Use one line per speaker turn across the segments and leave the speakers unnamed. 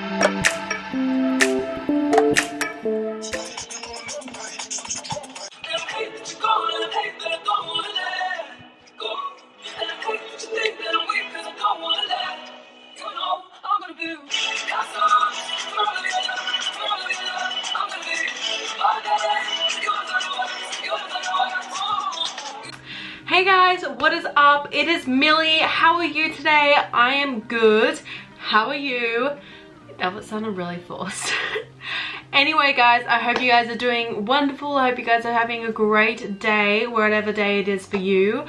Hey guys, what is up? It is Millie. How are you today? I am good. How are you? That sounded really forced. Anyway guys, I hope you guys are doing wonderful. I hope you guys are having a great day, whatever day it is for you.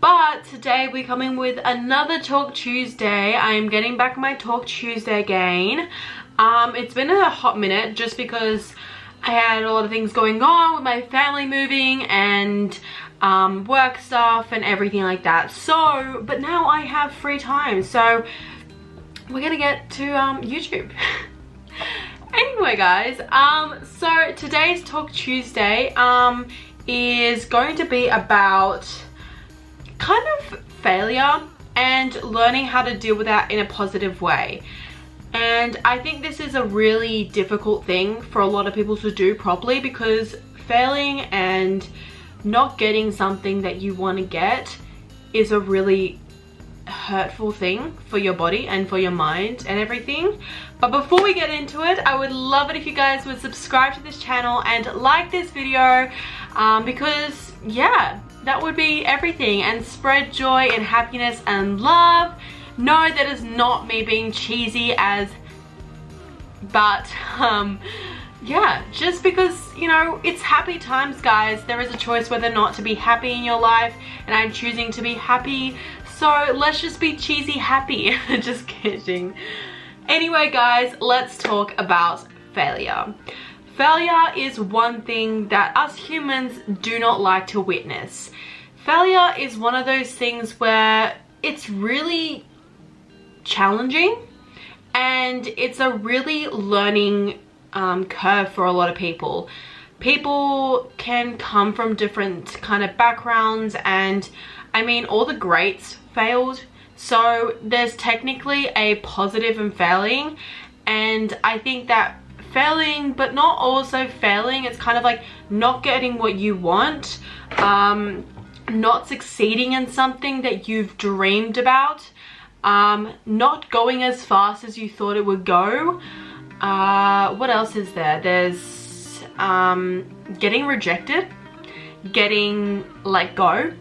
But today we're coming with another Talk Tuesday. I am getting back my Talk Tuesday again. It's been a hot minute just because I had a lot of things going on with my family moving and work stuff and everything like that. So, but now I have free time, so we're gonna get to YouTube. Anyway guys, so today's Talk Tuesday is going to be about kind of failure and learning how to deal with that in a positive way. And I think this is a really difficult thing for a lot of people to do properly, because failing and not getting something that you want to get is a really hurtful thing for your body and for your mind and everything. But before we get into it, I would love it if you guys would subscribe to this channel and like this video, because yeah, that would be everything, and spread joy and happiness and love. No, that is not me being cheesy but yeah, just because, you know, it's happy times guys. There is a choice whether or not to be happy in your life, and I'm choosing to be happy, so let's just be cheesy happy. Just kidding. Anyway guys, let's talk about failure. Failure is one thing that us humans do not like to witness. Failure is one of those things where it's really challenging, and it's a really learning curve for a lot of people. People can come from different kind of backgrounds, and I mean, all the greats failed, so there's technically a positive in failing. And I think that failing, but not also failing, it's kind of like not getting what you want, not succeeding in something that you've dreamed about, not going as fast as you thought it would go. What else is there? There's getting rejected, getting let go,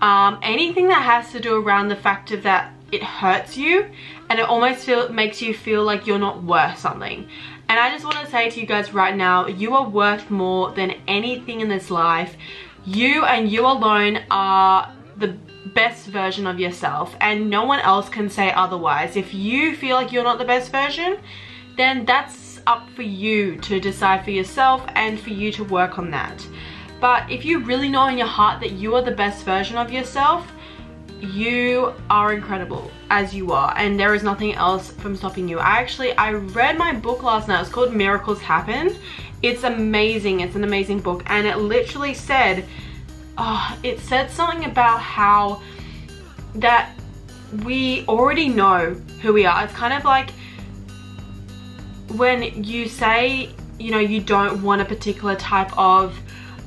anything that has to do around the fact of that it hurts you and it almost makes you feel like you're not worth something. And I just want to say to you guys right now, you are worth more than anything in this life. You and you alone are the best version of yourself, and no one else can say otherwise. If you feel like you're not the best version, then that's up for you to decide for yourself and for you to work on that. But if you really know in your heart that you are the best version of yourself, you are incredible as you are, and there is nothing else from stopping you. I read my book last night. It's called Miracles Happen. It's amazing. It's an amazing book, and it literally said, it said something about how that we already know who we are. It's kind of like when you say, you know, you don't want a particular type of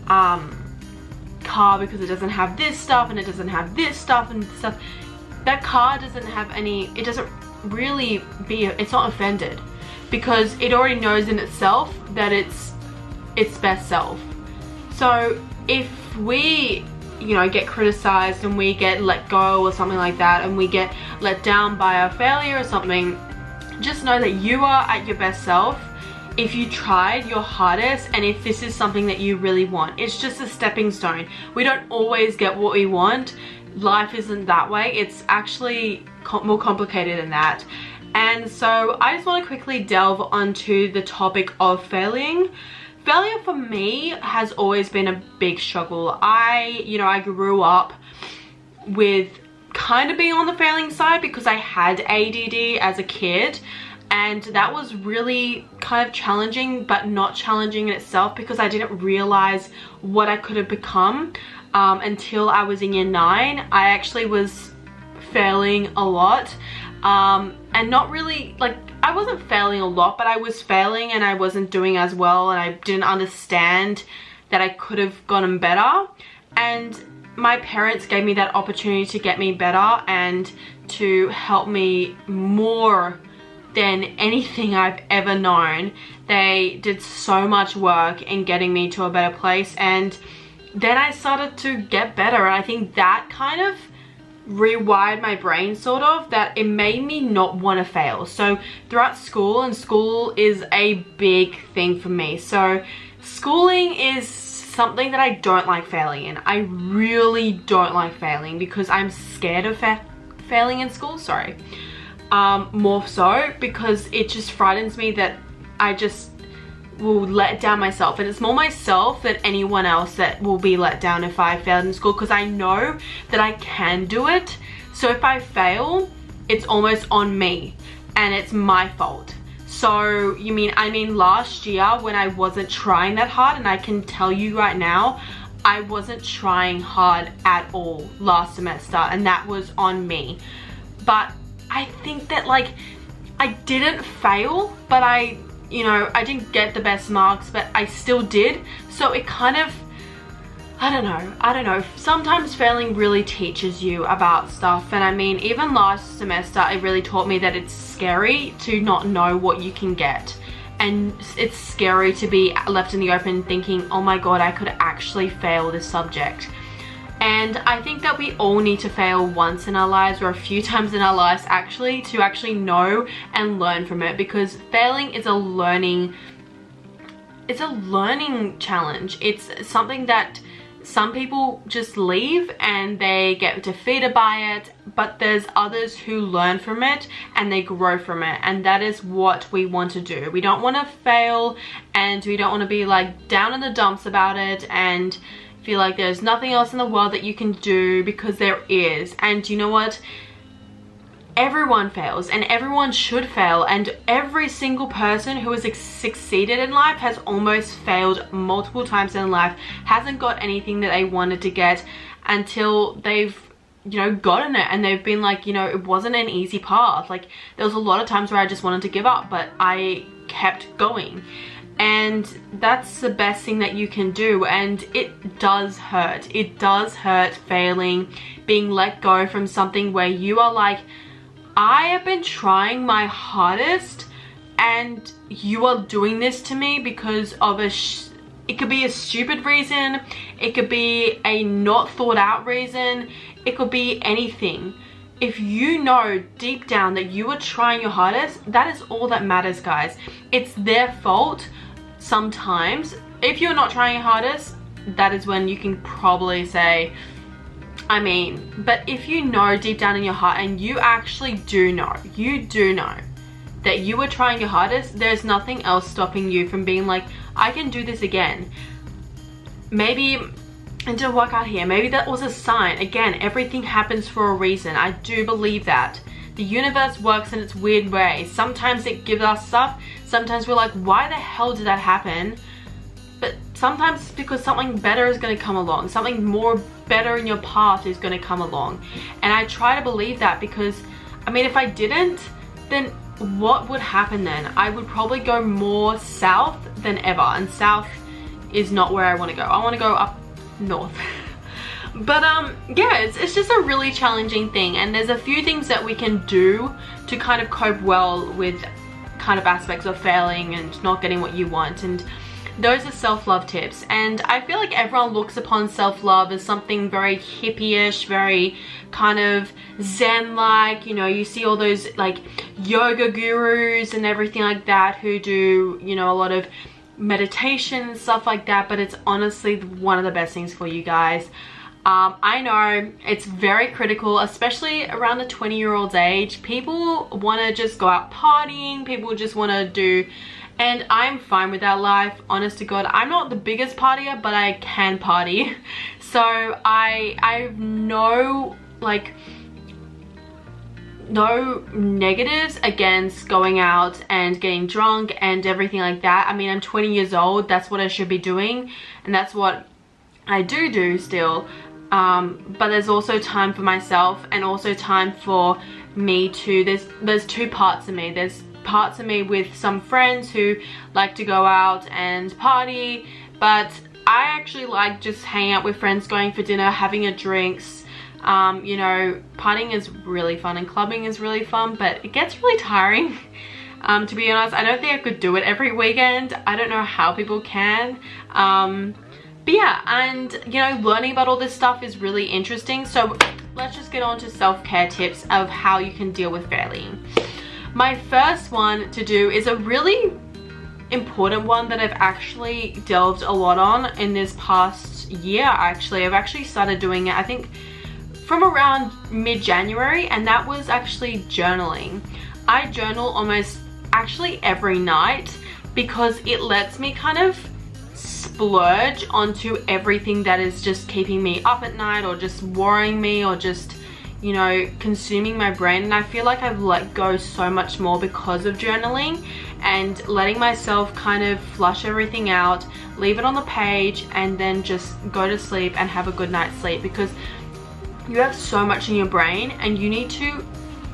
car because it doesn't have this stuff and it doesn't have this stuff and stuff. That car doesn't have any, it doesn't really it's not offended, because it already knows in itself that it's its best self. So if we, you know, get criticized and we get let go or something like that, and we get let down by a failure or something, just know that you are at your best self if you tried your hardest, and if this is something that you really want. It's just a stepping stone. We don't always get what we want. Life isn't that way. It's actually more complicated than that. And so I just want to quickly delve onto the topic of failing. Failure for me has always been a big struggle. I grew up with kind of being on the failing side because I had ADD as a kid, and that was really kind of challenging, but not challenging in itself, because I didn't realize what I could have become until I was in year 9. I actually was failing a lot, and not really, like, I wasn't failing a lot, but I was failing and I wasn't doing as well, and I didn't understand that I could have gotten better. And my parents gave me that opportunity to get me better and to help me more than anything I've ever known. They did so much work in getting me to a better place, and then I started to get better. And I think that kind of rewired my brain, sort of, that it made me not want to fail. So throughout school, and school is a big thing for me, so schooling is something that I don't like failing in. I really don't like failing because I'm scared of failing in school, sorry. More so because it just frightens me that I just will let down myself, and it's more myself than anyone else that will be let down if I failed in school, because I know that I can do it. So if I fail, it's almost on me and it's my fault. So I mean last year when I wasn't trying that hard, and I can tell you right now, I wasn't trying hard at all last semester, and that was on me. But I think that, like, I didn't fail, but I didn't get the best marks, but I still did. So it kind of, I don't know. Sometimes failing really teaches you about stuff. And I mean, even last semester, it really taught me that it's scary to not know what you can get. And it's scary to be left in the open thinking, oh my God, I could actually fail this subject. And I think that we all need to fail once in our lives, or a few times in our lives actually, to actually know and learn from it, because failing is a learning challenge. It's something that some people just leave and they get defeated by it, but there's others who learn from it and they grow from it, and that is what we want to do. We don't want to fail, and we don't want to be like down in the dumps about it and feel like there's nothing else in the world that you can do, because there is. And you know what? Everyone fails, and everyone should fail, and every single person who has succeeded in life has almost failed multiple times in life, hasn't got anything that they wanted to get until they've gotten it, and they've been like, it wasn't an easy path. Like, there was a lot of times where I just wanted to give up, but I kept going. And that's the best thing that you can do. And it does hurt. It does hurt failing, being let go from something where you are like, I have been trying my hardest and you are doing this to me because of it could be a stupid reason, it could be a not thought out reason, it could be anything. If you know deep down that you are trying your hardest, that is all that matters, guys. It's their fault sometimes. If you're not trying your hardest, that is when you can probably say, but if you know deep down in your heart, and you actually do know that you are trying your hardest, there's nothing else stopping you from being like, I can do this again. Maybe it didn't work out here. Maybe that was a sign. Again, everything happens for a reason. I do believe that. The universe works in its weird ways. Sometimes it gives us stuff. Sometimes we're like, why the hell did that happen? But sometimes it's because something better is going to come along. Something more better in your path is going to come along. And I try to believe that, because, if I didn't, then what would happen then? I would probably go more south than ever. And south is not where I want to go. I want to go up north. But yeah, it's just a really challenging thing, and there's a few things that we can do to kind of cope well with kind of aspects of failing and not getting what you want, and those are self-love tips. And I feel like everyone looks upon self-love as something very hippie-ish, very kind of zen-like. You see all those like yoga gurus and everything like that who do a lot of meditation and stuff like that, but it's honestly one of the best things for you guys. I know it's very critical, especially around the 20-year-old's age. People want to just go out partying, people just want to do, and I'm fine with that life, honest to God. I'm not the biggest partier, but I can party. So I have no negatives against going out and getting drunk and everything like that. I'm 20 years old, that's what I should be doing, and that's what I do still. But there's also time for myself, and also time for me to, there's two parts of me. There's parts of me with some friends who like to go out and party, but I actually like just hanging out with friends, going for dinner, having a drinks. You know, partying is really fun and clubbing is really fun, but it gets really tiring. To be honest, I don't think I could do it every weekend. I don't know how people can. But yeah, and you know, learning about all this stuff is really interesting. So let's just get on to self-care tips of how you can deal with failing. My first one to do is a really important one that I've actually delved a lot on in this past year. Actually, I've actually started doing it, I think, from around mid-January, and that was actually journaling. I journal almost actually every night because it lets me kind of splurge onto everything that is just keeping me up at night or just worrying me or just, you know, consuming my brain. And I feel like I've let go so much more because of journaling and letting myself kind of flush everything out, leave it on the page, and then just go to sleep and have a good night's sleep, because you have so much in your brain and you need to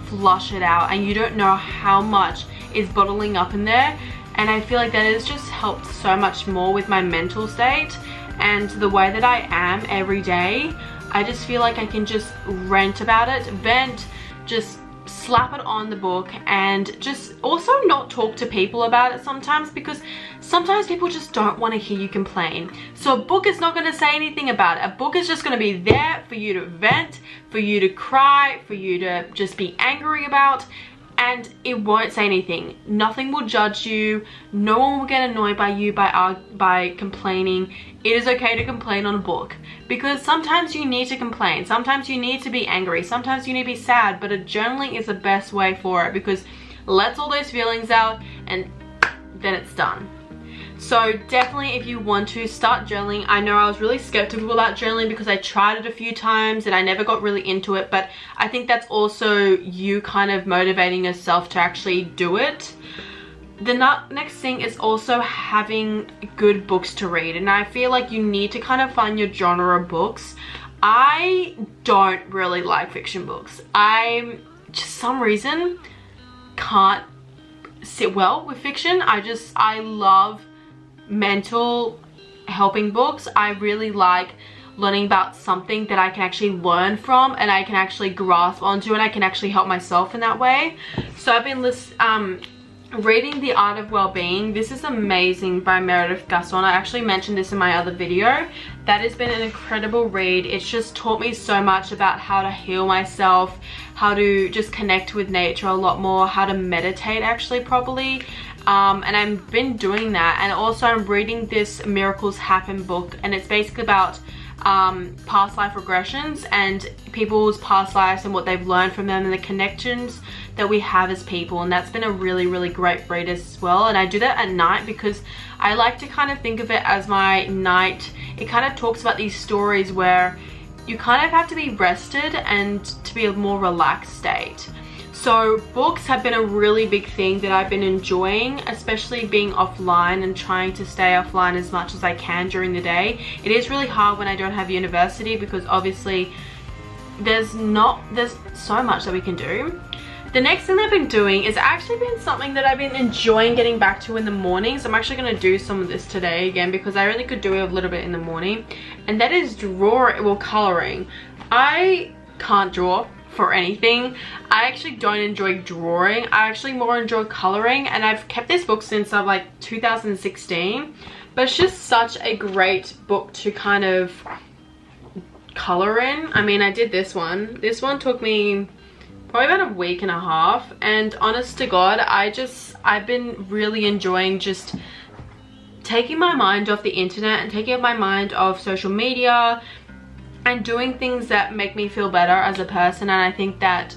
flush it out, and you don't know how much is bottling up in there. And I feel like that has just helped so much more with my mental state and the way that I am every day. I just feel like I can just vent about it, just slap it on the book, and just also not talk to people about it sometimes, because sometimes people just don't want to hear you complain. So a book is not going to say anything about it. A book is just going to be there for you to vent, for you to cry, for you to just be angry about, and it won't say anything. Nothing will judge you. No one will get annoyed by you by complaining. It is okay to complain on a book, because sometimes you need to complain. Sometimes you need to be angry. Sometimes you need to be sad, but a journaling is the best way for it, because it lets all those feelings out and then it's done. So definitely, if you want to start journaling, I know I was really skeptical about journaling because I tried it a few times and I never got really into it, but I think that's also you kind of motivating yourself to actually do it. The next thing is also having good books to read, and I feel like you need to kind of find your genre of books. I don't really like fiction books. I just some reason can't sit well with fiction. I love mental helping books. I really like learning about something that I can actually learn from and I can actually grasp onto, and I can actually help myself in that way. So I've been reading The Art of Wellbeing. This is amazing, by Meredith Gasson. I actually mentioned this in my other video. That has been an incredible read. It's just taught me so much about how to heal myself, how to just connect with nature a lot more, how to meditate actually properly. And I've been doing that. And also I'm reading this Miracles Happen book, and it's basically about past life regressions and people's past lives and what they've learned from them and the connections that we have as people. And that's been a really, really great read as well. And I do that at night because I like to kind of think of it as my night. It kind of talks about these stories where you kind of have to be rested and to be a more relaxed state. So books have been a really big thing that I've been enjoying, especially being offline and trying to stay offline as much as I can during the day. It is really hard when I don't have university, because obviously there's so much that we can do. The next thing I've been doing is actually been something that I've been enjoying getting back to in the mornings. I'm actually going to do some of this today again, because I only could do it a little bit in the morning, and that is coloring. I can't draw for anything. I actually don't enjoy drawing. I actually more enjoy coloring, and I've kept this book since like 2016, but it's just such a great book to kind of color in. I mean, I did this one. This one took me probably about a week and a half, and honest to God, I've been really enjoying just taking my mind off the internet and taking my mind off social media and doing things that make me feel better as a person. And I think that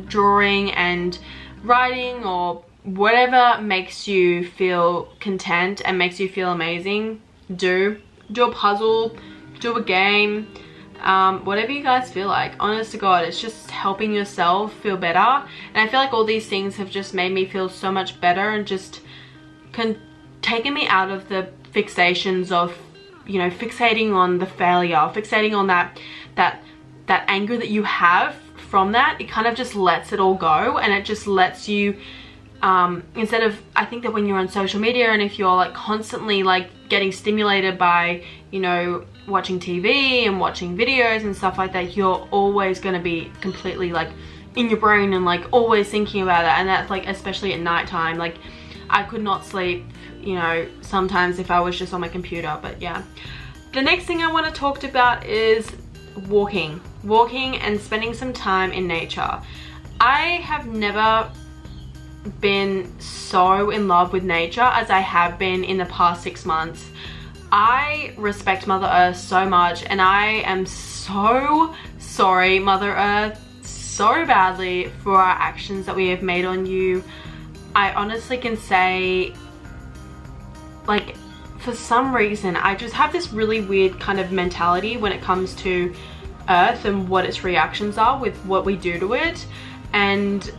drawing and writing or whatever makes you feel content and makes you feel amazing, do a puzzle, do a game, whatever you guys feel like. Honest to God, it's just helping yourself feel better. And I feel like all these things have just made me feel so much better, and just taken me out of the fixations of, you know, fixating on the failure, fixating on that anger that you have from that, it kind of just lets it all go, and it just lets you instead of, I think that when you're on social media and if you're like constantly like getting stimulated by, you know, watching TV and watching videos and stuff like that, you're always going to be completely like in your brain and like always thinking about it. And that's like, especially at nighttime, like I could not sleep, you know, sometimes if I was just on my computer. But yeah, the next thing I want to talk about is walking and spending some time in nature. I have never been so in love with nature as I have been in the past 6 months. I respect Mother Earth so much, and I am so sorry, Mother Earth, so badly for our actions that we have made on you. I honestly can say, like, for some reason I just have this really weird kind of mentality when it comes to Earth and what its reactions are with what we do to it. And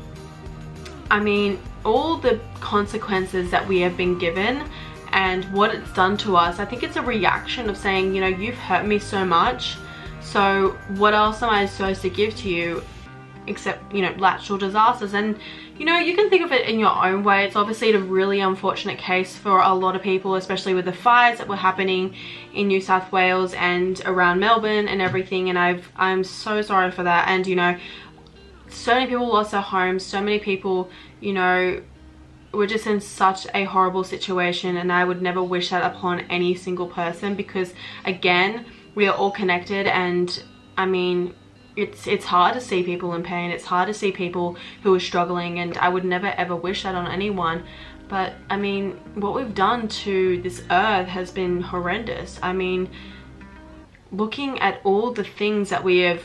I mean, all the consequences that we have been given and what it's done to us, I think it's a reaction of saying, you know, you've hurt me so much, so what else am I supposed to give to you except, you know, natural disasters? And, you know, you can think of it in your own way. It's obviously a really unfortunate case for a lot of people, especially with the fires that were happening in New South Wales and around Melbourne and everything. And I'm so sorry for that. And, you know, so many people lost their homes, so many people, you know, were just in such a horrible situation, and I would never wish that upon any single person, because again, we are all connected. And I mean, it's hard to see people in pain, it's hard to see people who are struggling, and I would never ever wish that on anyone. But I mean, what we've done to this earth has been horrendous. I mean, looking at all the things that we have,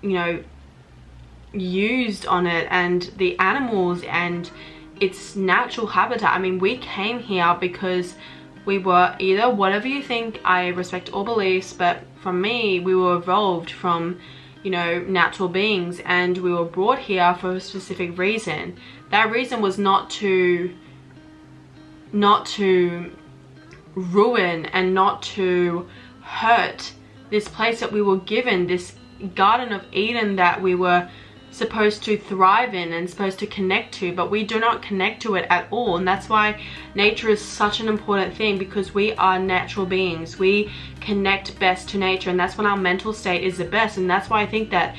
you know, used on it, and the animals and its natural habitat. I mean, we came here because we were either, whatever you think, I respect all beliefs, but from me, we were evolved from, you know, natural beings, and we were brought here for a specific reason. That reason was not to ruin and not to hurt this place that we were given, this Garden of Eden that we were supposed to thrive in and supposed to connect to, but we do not connect to it at all. And that's why nature is such an important thing, because we are natural beings. We connect best to nature, and that's when our mental state is the best. And that's why I think that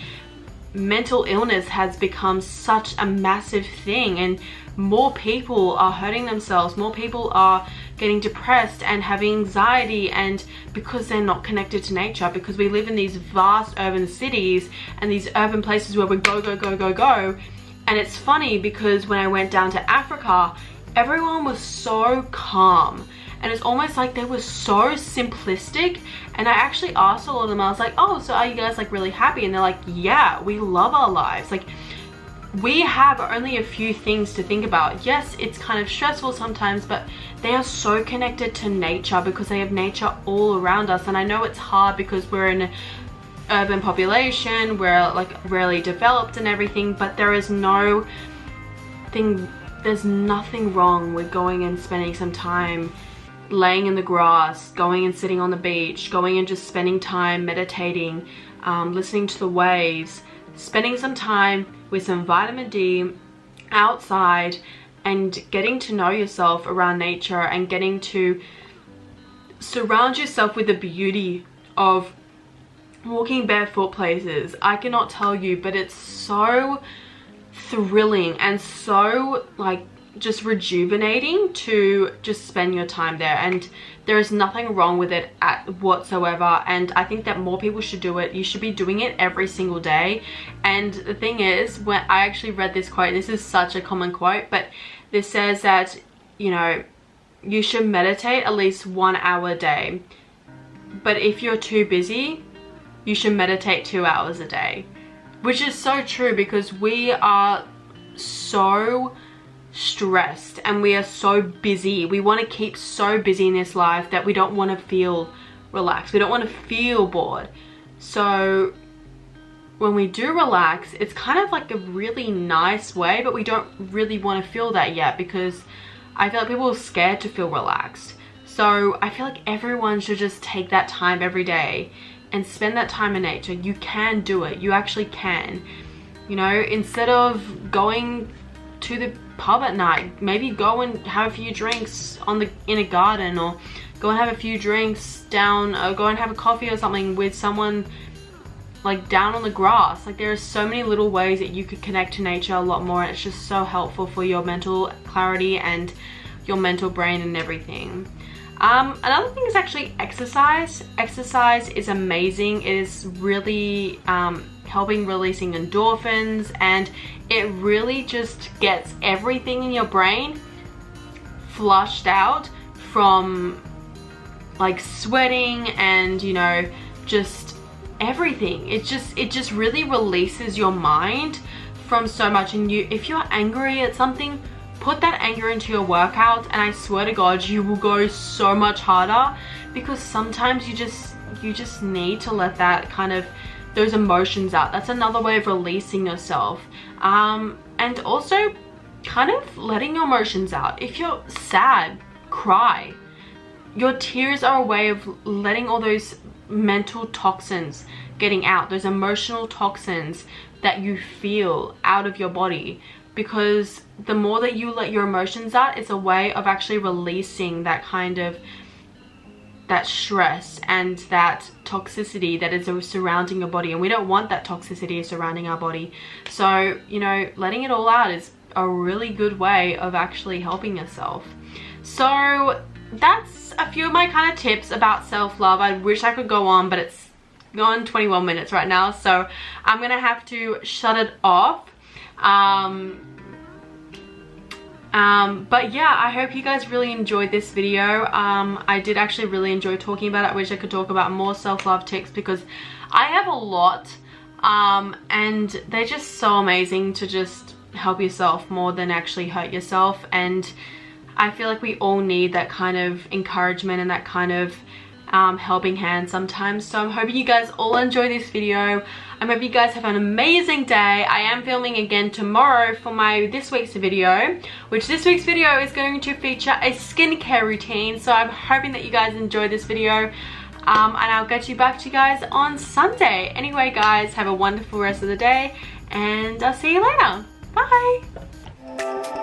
mental illness has become such a massive thing, and more people are hurting themselves, more people are getting depressed and having anxiety, and because they're not connected to nature, because we live in these vast urban cities and these urban places where we go. And it's funny because when I went down to Africa, everyone was so calm, and it's almost like they were so simplistic. And I actually asked a lot of them, I was like, oh, so are you guys like really happy? And they're like, yeah, we love our lives. Like, we have only a few things to think about. Yes, it's kind of stressful sometimes, but they are so connected to nature because they have nature all around us. And I know it's hard because we're in an urban population, we're like rarely developed and everything, but there's nothing wrong with going and spending some time laying in the grass, going and sitting on the beach, going and just spending time meditating, listening to the waves, spending some time with some vitamin D outside, and getting to know yourself around nature, and getting to surround yourself with the beauty of walking barefoot places. I cannot tell you, but it's so thrilling and so like just rejuvenating to just spend your time there, and there is nothing wrong with it whatsoever. And I think that more people should do it. You should be doing it every single day. And the thing is, when I actually read this quote, this is such a common quote, but this says that, you know, you should meditate at least 1 hour a day, but if you're too busy, you should meditate 2 hours a day. Which is so true, because we are so stressed and we are so busy. We want to keep so busy in this life that we don't want to feel relaxed. We don't want to feel bored. So when we do relax, it's kind of like a really nice way, but we don't really want to feel that yet, because I feel like people are scared to feel relaxed. So I feel like everyone should just take that time every day and spend that time in nature. You can do it. You actually can. You know, instead of going to the pub at night, maybe go and have a few drinks in a garden, or go and have a few drinks down, or go and have a coffee or something with someone like down on the grass. Like, there are so many little ways that you could connect to nature a lot more, and it's just so helpful for your mental clarity and your mental brain and everything. Another thing is actually exercise. Exercise is amazing. It is really helping releasing endorphins, and it really just gets everything in your brain flushed out from like sweating and, you know, just everything. It just really releases your mind from so much. And if you're angry at something, put that anger into your workout, and I swear to God, you will go so much harder, because sometimes you just need to let that kind of, those emotions out. That's another way of releasing yourself. And also kind of letting your emotions out. If you're sad, cry. Your tears are a way of letting all those mental toxins getting out, those emotional toxins that you feel out of your body. Because the more that you let your emotions out, it's a way of actually releasing that kind of, that stress and that toxicity that is surrounding your body. And we don't want that toxicity surrounding our body. So, you know, letting it all out is a really good way of actually helping yourself. So that's a few of my kind of tips about self-love. I wish I could go on, but it's gone 21 minutes right now, so I'm gonna have to shut it off. But yeah, I hope you guys really enjoyed this video. I did actually really enjoy talking about it. I wish I could talk about more self-love tips, because I have a lot, and they're just so amazing to just help yourself more than actually hurt yourself. And I feel like we all need that kind of encouragement and that kind of helping hand sometimes. So I'm hoping you guys all enjoy this video. I hope you guys have an amazing day. I am filming again tomorrow for my this week's video, which this week's video is going to feature a skincare routine. So I'm hoping that you guys enjoy this video, and I'll get you back to you guys on Sunday. Anyway guys, have a wonderful rest of the day, and I'll see you later. Bye.